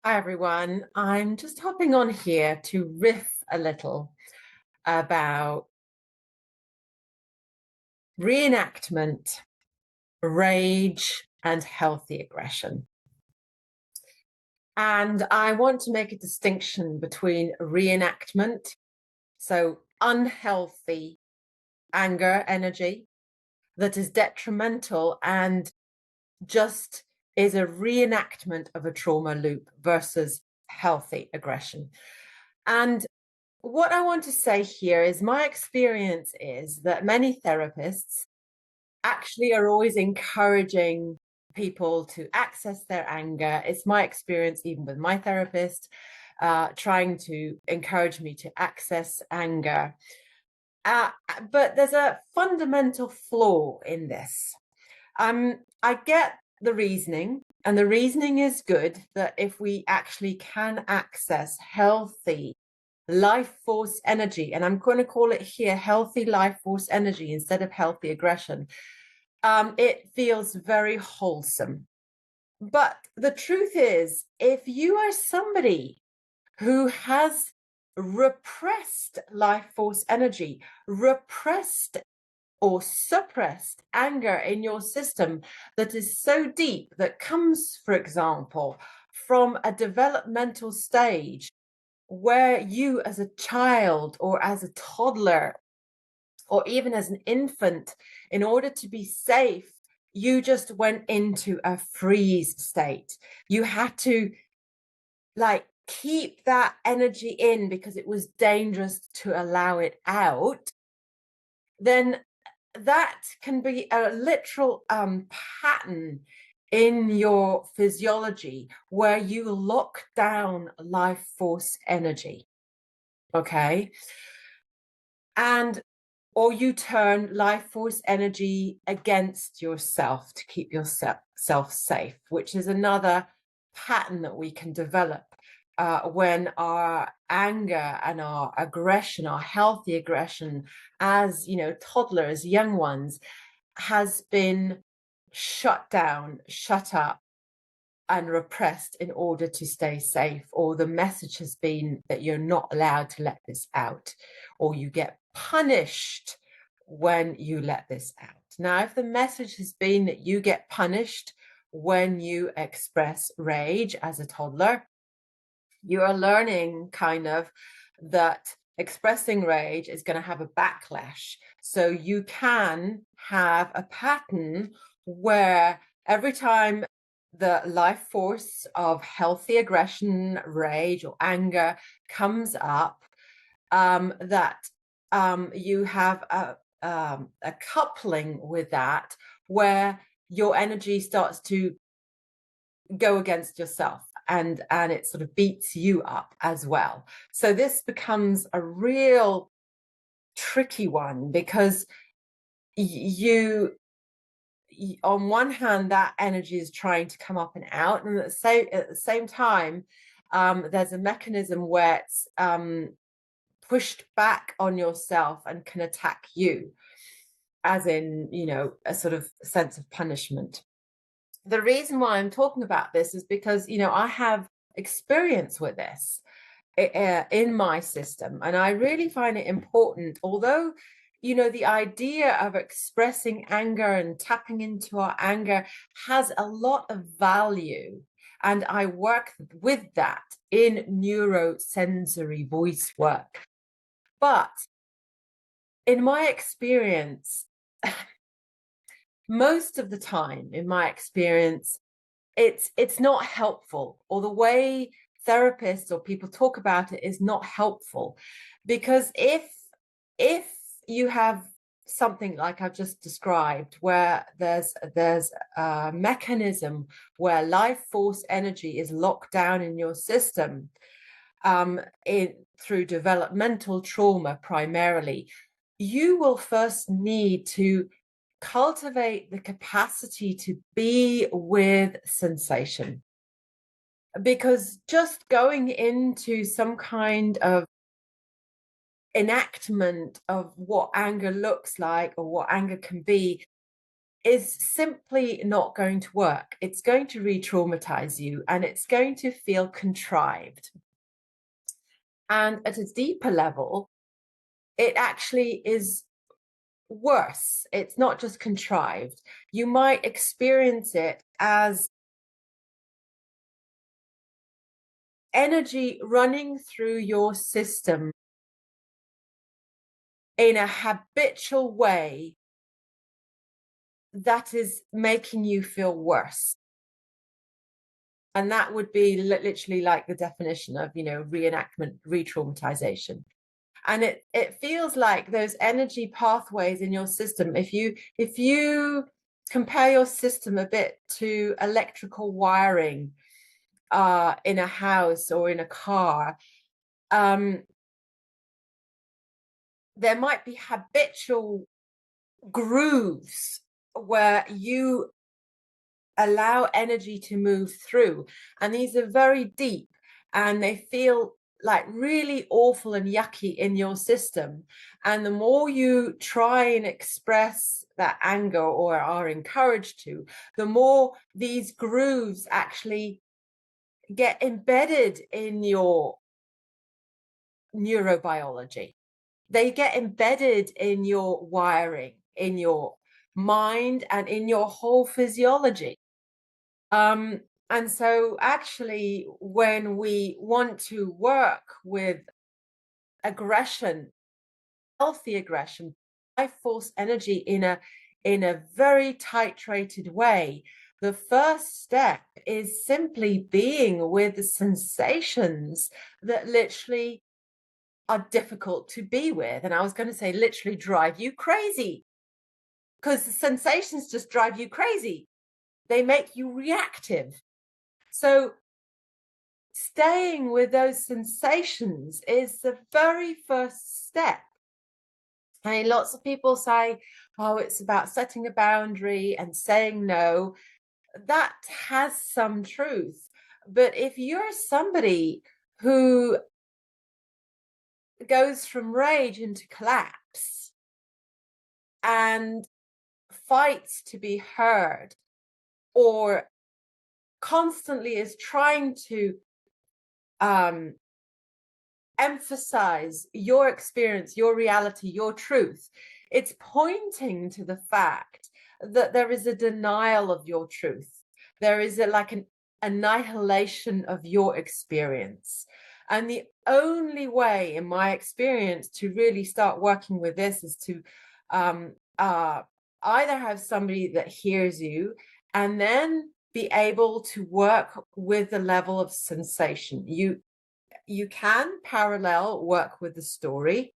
Hi everyone. I'm just hopping on here to riff a little about reenactment, rage, and healthy aggression. And I want to make a distinction between reenactment, so unhealthy anger energy that is detrimental and just is a reenactment of a trauma loop versus healthy aggression. And what I want to say here is my experience is that many therapists actually are always encouraging people to access their anger. It's my experience, even with my therapist, trying to encourage me to access anger. Uh, but there's a fundamental flaw in this. I get the reasoning, and the reasoning is good that if we actually can access healthy life force energy, and I'm going to call it here healthy life force energy instead of healthy aggression, it feels very wholesome. But the truth is, if you are somebody who has repressed life force energy, repressed or suppressed anger in your system that is so deep that comes, for example, from a developmental stage where you as a child or as a toddler or even as an infant, in order to be safe, you just went into a freeze state. You had to like keep that energy in because it was dangerous to allow it out. Then that can be a literal pattern in your physiology where you lock down life force energy. Okay. And or you turn life force energy against yourself to keep yourself safe, which is another pattern that we can develop when our anger and our aggression, our healthy aggression, as toddlers, young ones, has been shut down, shut up, and repressed in order to stay safe, or the message has been that you're not allowed to let this out, or you get punished when you let this out. Now, if the message has been that you get punished when you express rage as a toddler, you are learning kind of that expressing rage is going to have a backlash. So you can have a pattern where every time the life force of healthy aggression, rage, or anger comes up, that you have a coupling with that where your energy starts to go against yourself and it sort of beats you up as well. So this becomes a real tricky one because you on one hand that energy is trying to come up and out, and at the same time there's a mechanism where it's pushed back on yourself and can attack you, as in a sort of sense of punishment. The reason why I'm talking about this is because I have experience with this in my system, and I really find it important. Although the idea of expressing anger and tapping into our anger has a lot of value, and I work with that in neurosensory voice work, but in my experience, most of the time in my experience, it's not helpful, or the way therapists or people talk about it is not helpful, because if you have something like I've just described, where there's a mechanism where life force energy is locked down in your system, through developmental trauma primarily, you will first need to cultivate the capacity to be with sensation. Because just going into some kind of enactment of what anger looks like or what anger can be is simply not going to work. It's going to re-traumatize you, and it's going to feel contrived. And at a deeper level, it actually is worse. It's not just contrived. You might experience it as energy running through your system in a habitual way that is making you feel worse. And that would be literally like the definition of, reenactment, re-traumatization. And it feels like those energy pathways in your system, if you compare your system a bit to electrical wiring in a house or in a car, there might be habitual grooves where you allow energy to move through, and these are very deep and they feel like really awful and yucky in your system. And the more you try and express that anger or are encouraged to, the more these grooves actually get embedded in your neurobiology. They get embedded in your wiring, in your mind, and in your whole physiology. And so actually, when we want to work with aggression, healthy aggression, life force energy in a very titrated way, the first step is simply being with the sensations that literally are difficult to be with. And I was going to say literally drive you crazy, because the sensations just drive you crazy. They make you reactive. So staying with those sensations is the very first step. I mean, lots of people say, oh, it's about setting a boundary and saying no. That has some truth. But if you're somebody who goes from rage into collapse and fights to be heard, or constantly is trying to emphasize your experience, your reality, your truth, it's pointing to the fact that there is a denial of your truth. There is an annihilation of your experience. And the only way, in my experience, to really start working with this is to either have somebody that hears you and then be able to work with the level of sensation. You can parallel work with the story,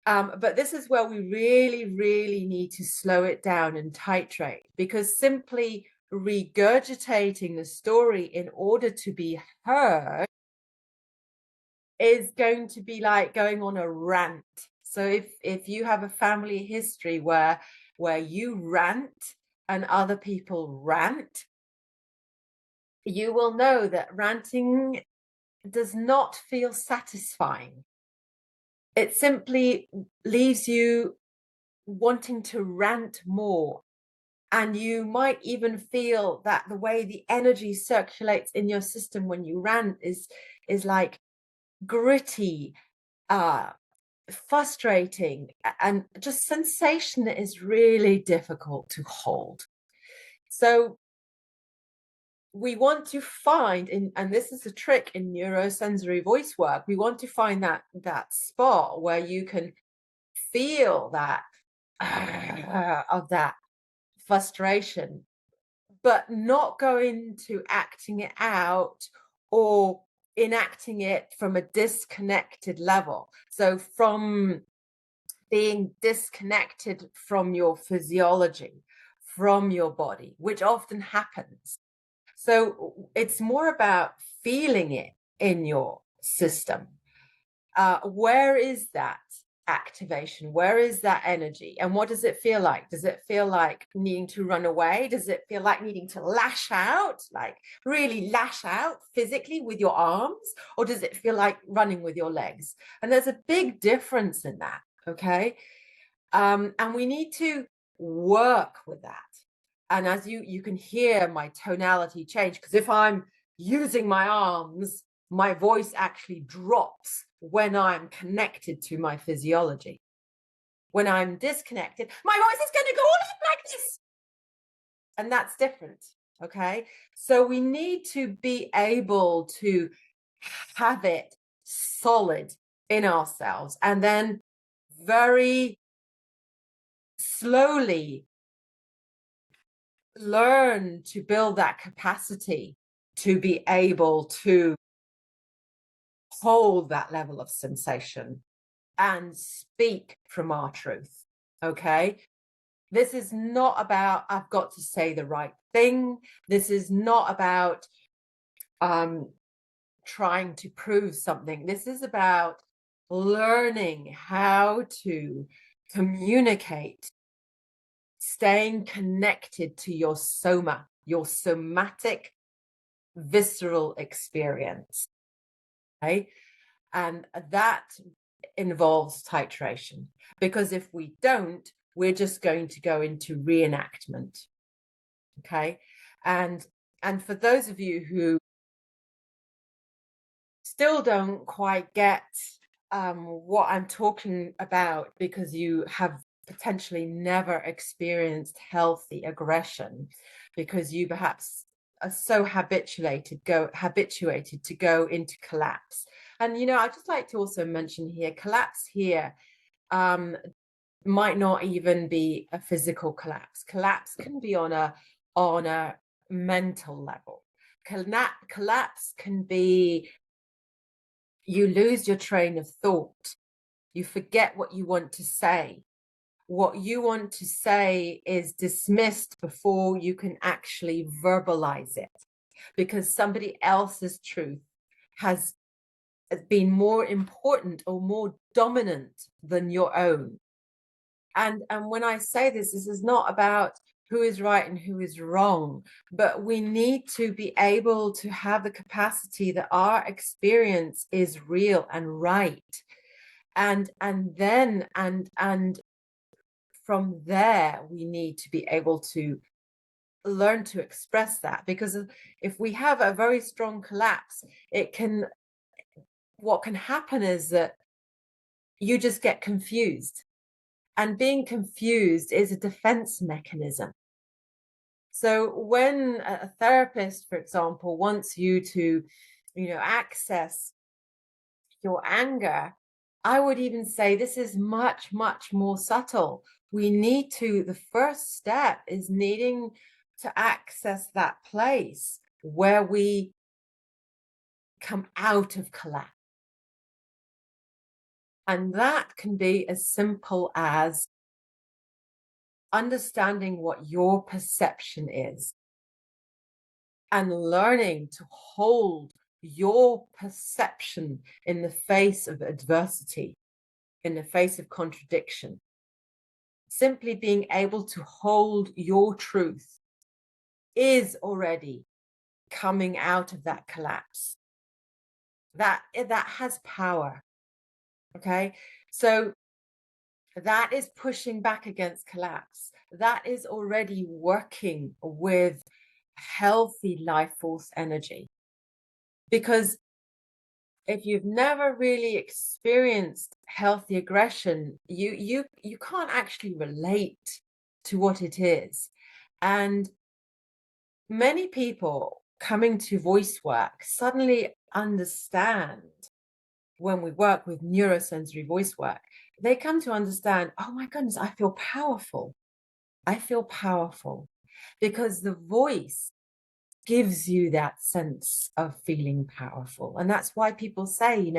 but this is where we really, really need to slow it down and titrate, because simply regurgitating the story in order to be heard is going to be like going on a rant. So if you have a family history where you rant and other people rant, you will know that ranting does not feel satisfying. It simply leaves you wanting to rant more. And you might even feel that the way the energy circulates in your system when you rant is like gritty, frustrating, and just sensation that is really difficult to hold. So we want to find, and this is a trick in neurosensory voice work, we want to find that spot where you can feel that of that frustration, but not go into acting it out or enacting it from a disconnected level. So from being disconnected from your physiology, from your body, which often happens. So it's more about feeling it in your system. Where is that activation? Where is that energy? And what does it feel like? Does it feel like needing to run away? Does it feel like needing to lash out, like really lash out physically with your arms? Or does it feel like running with your legs? And there's a big difference in that, okay? And we need to work with that. And as you can hear my tonality change, because if I'm using my arms, my voice actually drops when I'm connected to my physiology. When I'm disconnected, my voice is going to go all up like this. And that's different. Okay. So we need to be able to have it solid in ourselves and then very slowly learn to build that capacity to be able to hold that level of sensation and speak from our truth. Okay. This is not about, I've got to say the right thing. This is not about trying to prove something. This is about learning how to communicate, staying connected to your soma, your somatic, visceral experience. Okay? And that involves titration, because if we don't, we're just going to go into reenactment. Okay. And for those of you who still don't quite get what I'm talking about, because you have potentially never experienced healthy aggression, because you perhaps are so habituated to go into collapse. And I'd just like to also mention here, collapse here might not even be a physical collapse. Collapse can be on a mental level. Collapse can be you lose your train of thought. You forget what you want to say. What you want to say is dismissed before you can actually verbalize it, because somebody else's truth has been more important or more dominant than your own. And when I say this is not about who is right and who is wrong, but we need to be able to have the capacity that our experience is real and right. And then from there, we need to be able to learn to express that, because if we have a very strong collapse, what can happen is that you just get confused. And being confused is a defense mechanism. So when a therapist, for example, wants you to, access your anger, I would even say this is much, much more subtle. The first step is needing to access that place where we come out of collapse. And that can be as simple as understanding what your perception is and learning to hold your perception in the face of adversity, in the face of contradiction. Simply being able to hold your truth is already coming out of that collapse. That has power. Okay. So that is pushing back against collapse. That is already working with healthy life force energy. Because if you've never really experienced healthy aggression, you can't actually relate to what it is. And many people coming to voice work suddenly understand, when we work with neurosensory voice work, they come to understand, oh my goodness, I feel powerful. I feel powerful, because the voice gives you that sense of feeling powerful. And that's why people say,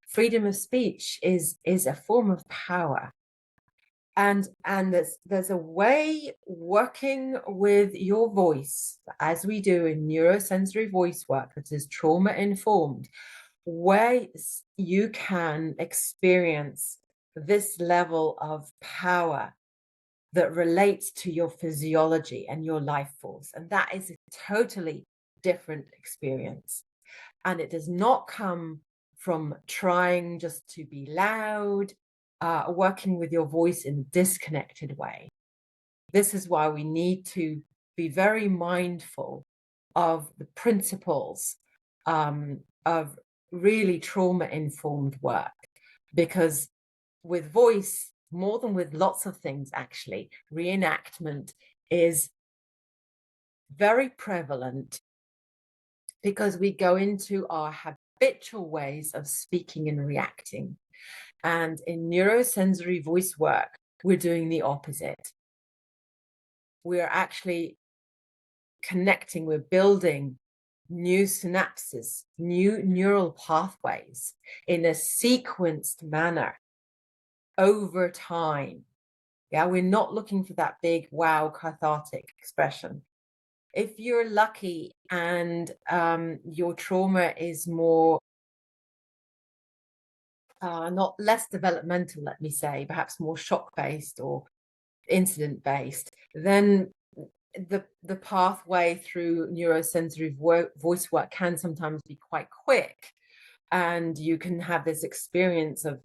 freedom of speech is a form of power. And there's a way working with your voice, as we do in neurosensory voice work, that is trauma informed, where you can experience this level of power that relates to your physiology and your life force. And that is a totally different experience. And it does not come from trying just to be loud, working with your voice in a disconnected way. This is why we need to be very mindful of the principles of really trauma-informed work, because with voice, more than with lots of things, actually, reenactment is very prevalent because we go into our habitual ways of speaking and reacting. And in neurosensory voice work, we're doing the opposite. We're actually connecting, we're building new synapses, new neural pathways in a sequenced manner over time. Yeah, we're not looking for that big wow cathartic expression. If you're lucky and your trauma is more not less developmental, let me say, perhaps more shock based or incident based, then the pathway through neurosensory voice work can sometimes be quite quick, and you can have this experience of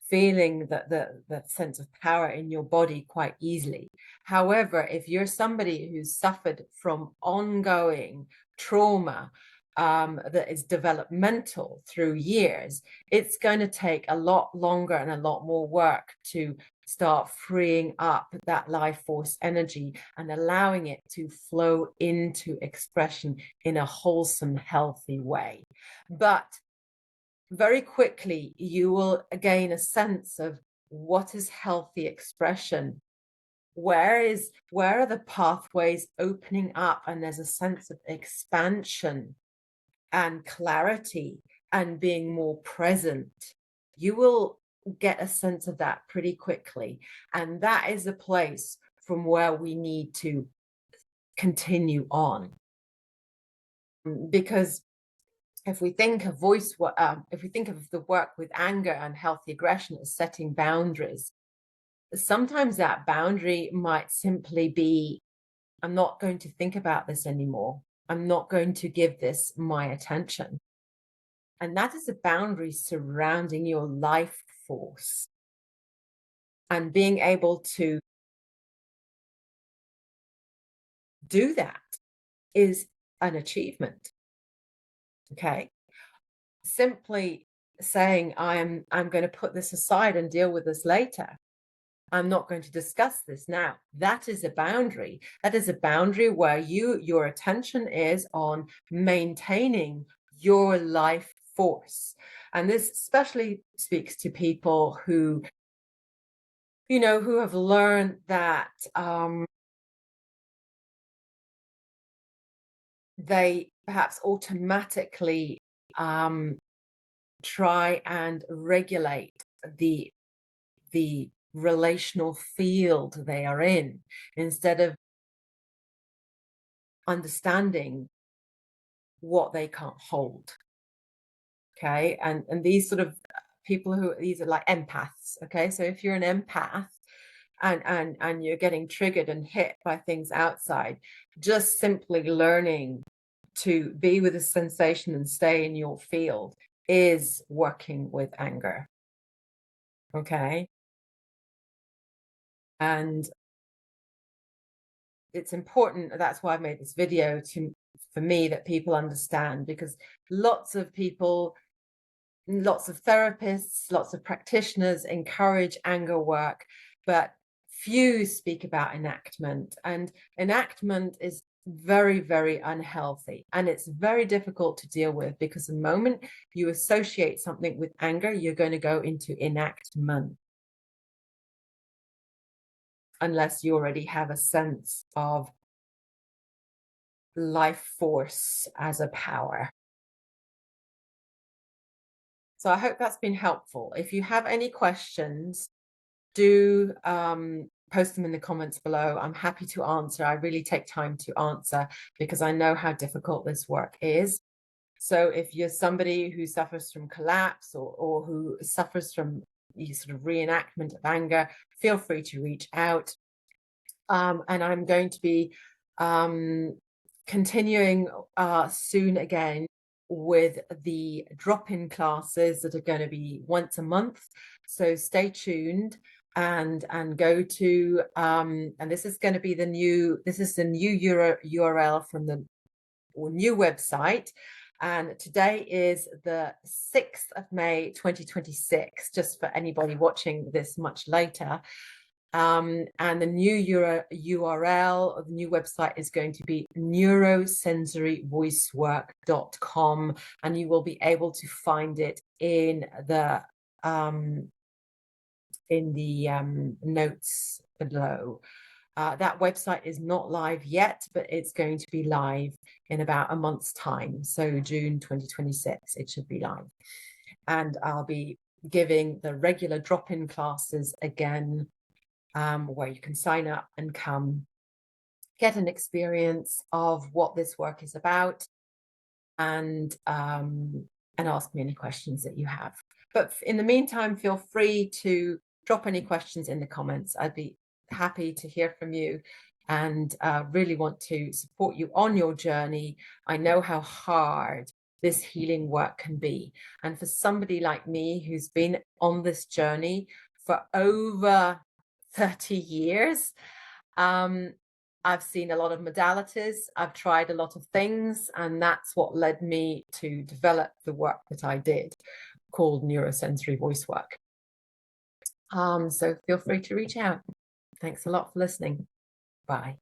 feeling that sense of power in your body quite easily. However, if you're somebody who's suffered from ongoing trauma that is developmental through years, it's going to take a lot longer and a lot more work to start freeing up that life force energy and allowing it to flow into expression in a wholesome, healthy way. But very quickly, you will gain a sense of what is healthy expression. Where are the pathways opening up, and there's a sense of expansion and clarity and being more present. You will get a sense of that pretty quickly. And that is a place from where we need to continue on. Because if we think of if we think of the work with anger and healthy aggression as setting boundaries, sometimes that boundary might simply be, I'm not going to think about this anymore. I'm not going to give this my attention. And that is a boundary surrounding your life force. And being able to do that is an achievement. Okay. Simply saying, I'm going to put this aside and deal with this later. I'm not going to discuss this now. That is a boundary. That is a boundary where your attention is on maintaining your life force. And this especially speaks to people who, who have learned that they perhaps automatically try and regulate the relational field they are in, instead of understanding what they can't hold. Okay. And these sort of people these are like empaths. Okay. So if you're an empath and you're getting triggered and hit by things outside, just simply learning to be with a sensation and stay in your field is working with anger. Okay. And it's important, that's why I made this video, for me, that people understand, because lots of people, lots of therapists, lots of practitioners encourage anger work, but few speak about enactment. And enactment is very, very unhealthy, and it's very difficult to deal with, because the moment you associate something with anger, you're going to go into enactment, unless you already have a sense of life force as a power. So I hope that's been helpful. If you have any questions, do post them in the comments below. I'm happy to answer. I really take time to answer because I know how difficult this work is. So if you're somebody who suffers from collapse or who suffers from sort of reenactment of anger, feel free to reach out. And I'm going to be continuing soon again with the drop-in classes that are going to be once a month. So stay tuned. and go to and this is going to be the new URL from the new website. And today is the 6th of May 2026, just for anybody watching this much later. And the new URL of the new website is going to be neurosensoryvoicework.com, and you will be able to find it in the notes below. That website is not live yet, but it's going to be live in about a month's time. So June 2026, it should be live. And I'll be giving the regular drop-in classes again, where you can sign up and come get an experience of what this work is about, and ask me any questions that you have. But in the meantime, feel free to drop any questions in the comments. I'd be happy to hear from you, and really want to support you on your journey. I know how hard this healing work can be. And for somebody like me who's been on this journey for over 30 years, I've seen a lot of modalities, I've tried a lot of things, and that's what led me to develop the work that I did, called neurosensory voice work. So feel free to reach out. Thanks a lot for listening. Bye.